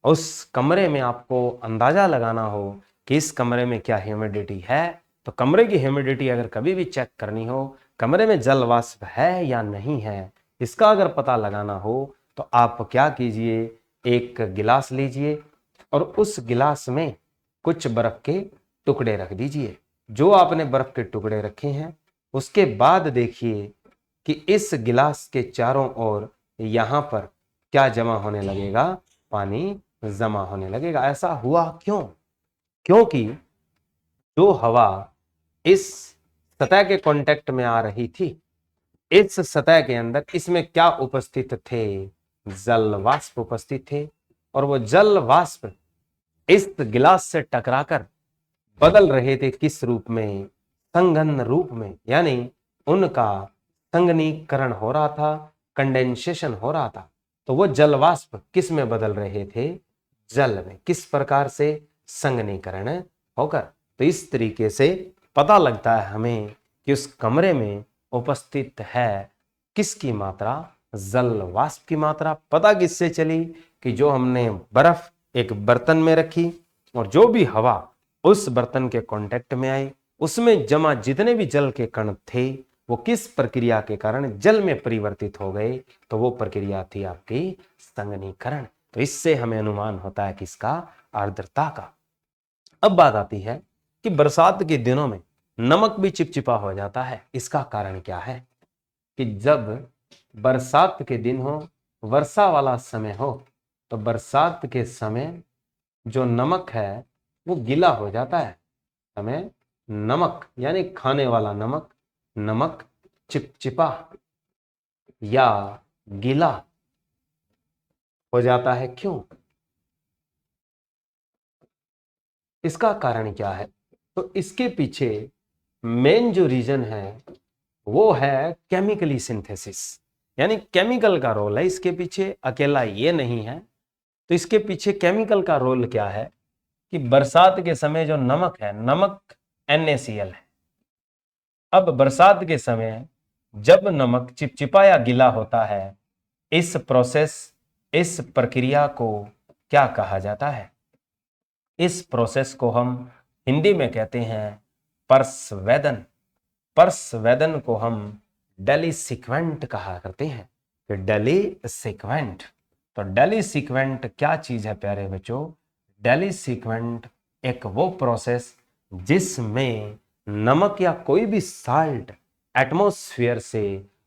उस कमरे में आपको अंदाजा लगाना हो कि इस कमरे में क्या ह्यूमिडिटी है। तो कमरे की ह्यूमिडिटी अगर कभी भी चेक करनी हो, कमरे में जल वाष्प है या नहीं है, इसका अगर पता लगाना हो तो आप क्या कीजिए, एक गिलास लीजिए और उस गिलास में कुछ बर्फ के टुकड़े रख दीजिए। जो आपने बर्फ के टुकड़े रखे हैं उसके बाद देखिए कि इस गिलास के चारों ओर यहां पर क्या जमा होने लगेगा, पानी जमा होने लगेगा। ऐसा हुआ क्यों? क्योंकि जो हवा इस सतह के कांटेक्ट में आ रही थी, इस सतह के अंदर इसमें क्या उपस्थित थे, जल वाष्प उपस्थित थे, और वो जल वाष्प इस गिलास से टकराकर बदल रहे थे किस रूप में, संघन रूप में, यानी उनका संघनीकरण हो रहा था, कंडेंसेशन हो रहा था। तो वो जल वाष्प किस में बदल रहे थे, जल में। किस प्रकार से, संघनीकरण होकर। तो इस तरीके से पता लगता है हमें कि उस कमरे में उपस्थित है किसकी मात्रा, जल वाष्प की मात्रा। पता किससे चली, कि जो हमने बर्फ एक बर्तन में रखी और जो भी हवा उस बर्तन के कांटेक्ट में आई, उसमें जमा जितने भी जल के कण थे वो किस प्रक्रिया के कारण जल में परिवर्तित हो गए, तो वो प्रक्रिया थी आपकी संघनीकरण। तो इससे हमें अनुमान होता है किसका, आर्द्रता का। अब बात आती है कि बरसात के दिनों में नमक भी चिपचिपा हो जाता है। इसका कारण क्या है, कि जब बरसात के दिन हो, वर्षा वाला समय हो, तो बरसात के समय जो नमक है वो गीला हो जाता है। हमें नमक यानी खाने वाला नमक, नमक चिपचिपा या गीला हो जाता है। क्यों? इसका कारण क्या है? तो इसके पीछे मेन जो रीजन है वो है केमिकली सिंथेसिस, यानी केमिकल का रोल है इसके पीछे, अकेला ये नहीं है। तो इसके पीछे केमिकल का रोल क्या है, कि बरसात के समय जो नमक है, नमक NaCl है। अब बरसात के समय जब नमक चिपचिपा या गीला होता है, इस प्रोसेस, इस प्रक्रिया को क्या कहा जाता है? इस प्रोसेस को हम हिंदी में कहते हैं पर्सवेदन। पर्सवेदन को हम डेलिसिक्वेंट कहा करते हैं, कि डेलिसिक्वेंट। तो डेलिसिक्वेंट क्या चीज है प्यारे बच्चों? डेलिसिक्वेंट एक वो प्रोसेस जिसमें नमक या कोई भी साल्ट एटमॉस्फेयर से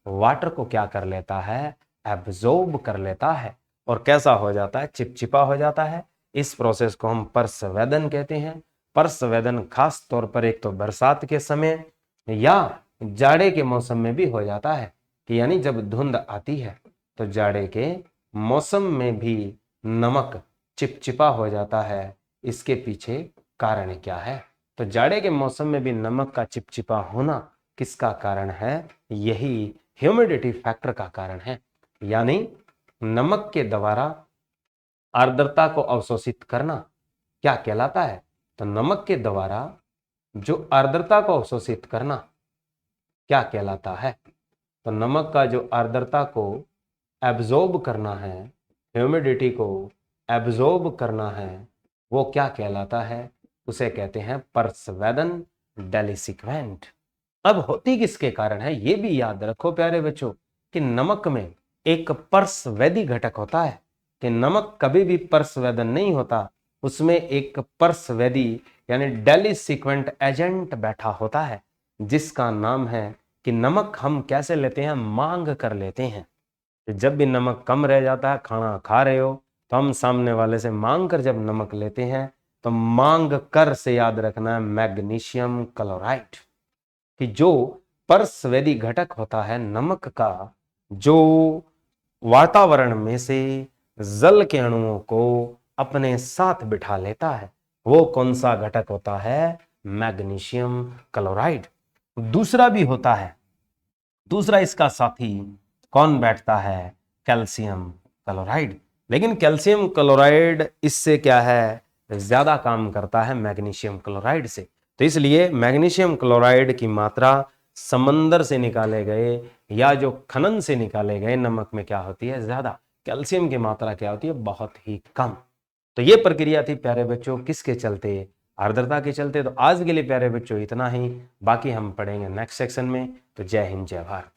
वाटर को क्या कर लेता है, एब्जॉर्ब कर लेता है, और कैसा हो जाता है, चिपचिपा हो जाता है। इस प्रोसेस को हम पर्सवेदन कहते हैं। पर्सवेदन खास तौर पर एक तो बरसात के समय या जाड़े के मौसम में भी हो जाता है, कि यानी जब धुंध आती है तो जाड़े के मौसम में भी नमक चिपचिपा हो जाता है। इसके पीछे कारण क्या है? तो जाड़े के मौसम में भी नमक का चिपचिपा होना किसका कारण है? यही ह्यूमिडिटी फैक्टर का कारण है। यानी नमक के द्वारा आर्द्रता को अवशोषित करना क्या कहलाता है? तो नमक के द्वारा जो आर्द्रता को अवशोषित करना क्या कहलाता है? तो नमक का जो आर्द्रता को एब्जॉर्ब करना है, ह्यूमिडिटी को एब्जॉर्ब करना है, वो क्या कहलाता है? उसे कहते हैं पर्सवेदन डेलिसिक्वेंट। अब होती किसके कारण है ये भी याद रखो प्यारे बच्चों, कि नमक में एक पर्सवेदी घटक होता है, कि नमक कभी भी पर्सवेदन नहीं होता, उसमें एक पर्सवेदी यानी डेलिसिक्वेंट एजेंट बैठा होता है, जिसका नाम है कि नमक हम कैसे लेते हैं, मांग कर लेते हैं। जब भी नमक कम रह जाता है, खाना खा रहे हो तो हम सामने वाले से मांग कर जब नमक लेते हैं, तो मांग कर से याद रखना है मैग्नीशियम क्लोराइड, कि जो पर्सवेदी घटक होता है नमक का, जो वातावरण में से जल के अणुओं को अपने साथ बिठा लेता है, वो कौन सा घटक होता है? Magnesium chloride. दूसरा भी होता है, दूसरा इसका साथी कौन बैठता है? Calcium chloride. लेकिन कैल्शियम क्लोराइड इससे क्या है, ज्यादा काम करता है मैग्नीशियम क्लोराइड से। तो इसलिए मैग्नीशियम क्लोराइड की मात्रा समंदर से निकाले गए या जो खनन से निकाले गए नमक में क्या होती है, ज्यादा। कैल्शियम की मात्रा क्या होती है, बहुत ही कम। तो ये प्रक्रिया थी प्यारे बच्चों किसके चलते? आर्द्रता के चलते। तो आज के लिए प्यारे बच्चों इतना ही, बाकी हम पढ़ेंगे नेक्स्ट सेक्शन में। तो जय हिंद, जय भारत।